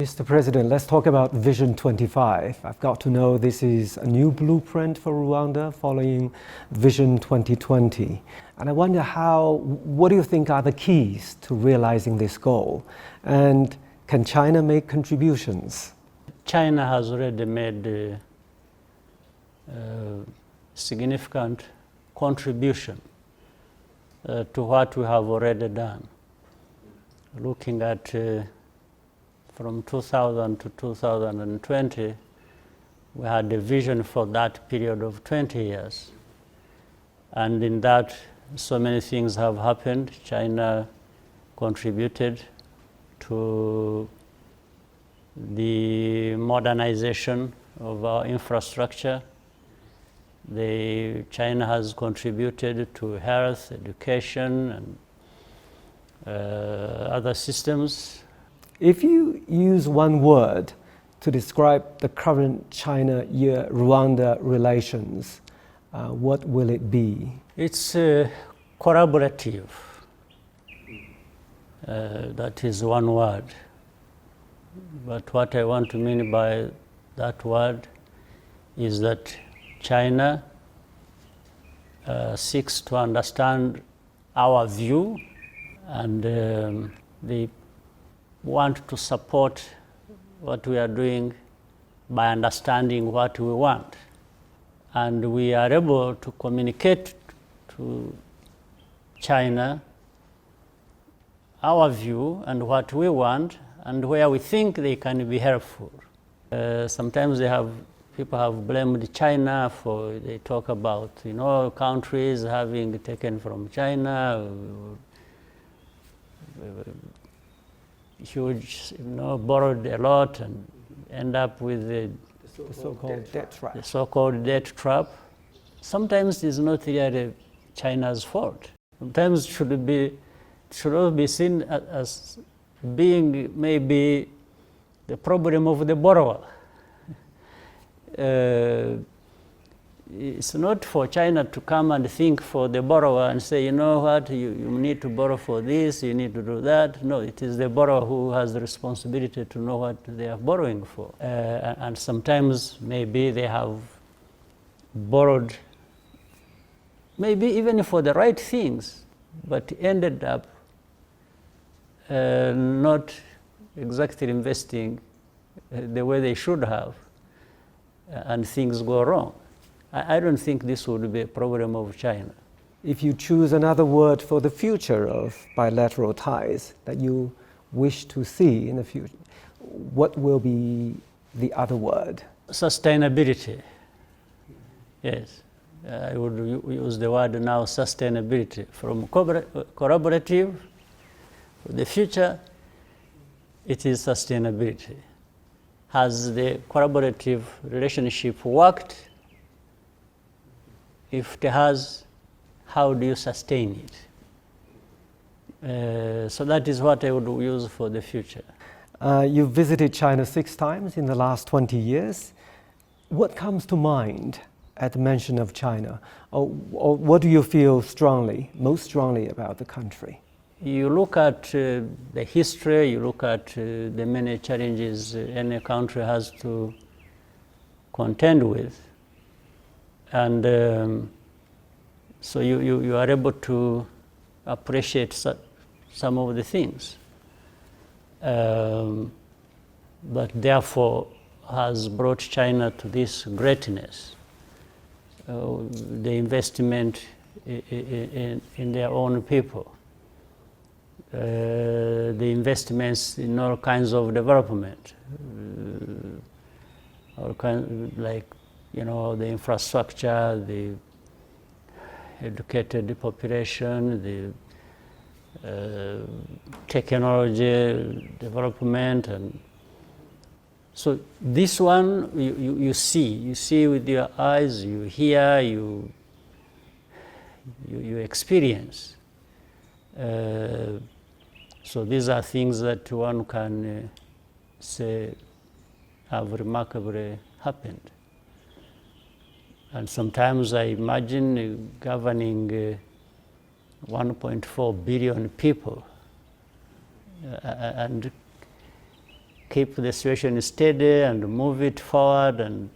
Mr. President, let's talk about Vision 25. I've got to know this is a new blueprint for Rwanda following Vision 2020. And I wonder what do you think are the keys to realizing this goal? And can China make contributions? China has already made a significant contribution to what we have already done. Looking at from 2000 to 2020, we had a vision for that period of 20 years. And in that, so many things have happened. China contributed to the modernization of our infrastructure. China has contributed to health, education, and other systems. If you use one word to describe the current China-Rwanda relations, what will it be? It's collaborative. That is one word. But what I want to mean by that word is that China seeks to understand our view, and they want to support what we are doing by understanding what we want. And we are able to communicate to China our view and what we want and where we think they can be helpful. Sometimes people have blamed China they talk about, countries having taken from China, huge, borrowed a lot and end up with the so-called debt trap. The so-called debt trap. Sometimes it's not really China's fault. Sometimes it should all be seen as being maybe the problem of the borrower. It's not for China to come and think for the borrower and say, you know what, you need to borrow for this, you need to do that. No, it is the borrower who has the responsibility to know what they are borrowing for. And sometimes maybe they have borrowed, maybe even for the right things, but ended up not exactly investing the way they should have, and things go wrong. I don't think this would be a problem of China. If you choose another word for the future of bilateral ties that you wish to see in the future, what will be the other word? Sustainability. Yes, I would use the word now, sustainability. From collaborative, for the future, it is sustainability. Has the collaborative relationship worked? If it has, how do you sustain it? So that is what I would use for the future. You've visited China 6 times in the last 20 years. What comes to mind at the mention of China? Or what do you feel most strongly about the country? You look at the history, you look at the many challenges any country has to contend with. And so you are able to appreciate some of the things. But therefore has brought China to this greatness. The investment in their own people. The investments in all kinds of development. The infrastructure, the educated population, the technology development, and so this one you see with your eyes, you hear, you experience. So these are things that one can say have remarkably happened. And sometimes I imagine governing 1.4 billion people and keep the situation steady and move it forward, and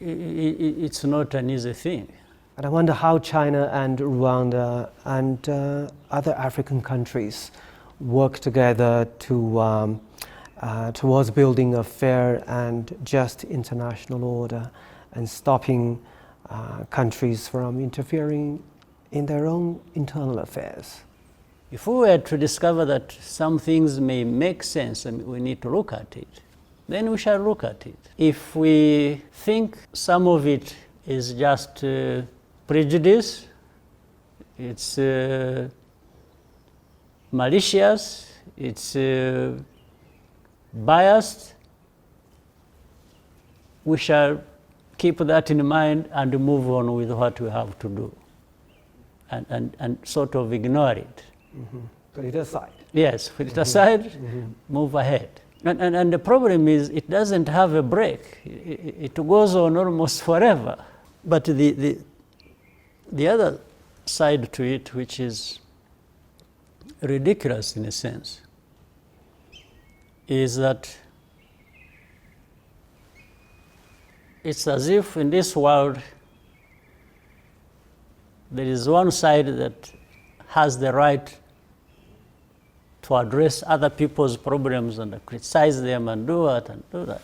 it's not an easy thing. And I wonder how China and Rwanda and other African countries work together to, towards building a fair and just international order and stopping countries from interfering in their own internal affairs. If we were to discover that some things may make sense and we need to look at it, then we shall look at it. If we think some of it is just prejudice, it's malicious, it's biased, we shall keep that in mind and move on with what we have to do, and sort of ignore it. Mm-hmm. Put it aside. Yes, put it aside, move ahead. And the problem is it doesn't have a break. It goes on almost forever. But the other side to it, which is ridiculous in a sense, is that it's as if in this world there is one side that has the right to address other people's problems and criticize them and do that and do that.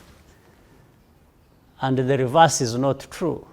And the reverse is not true.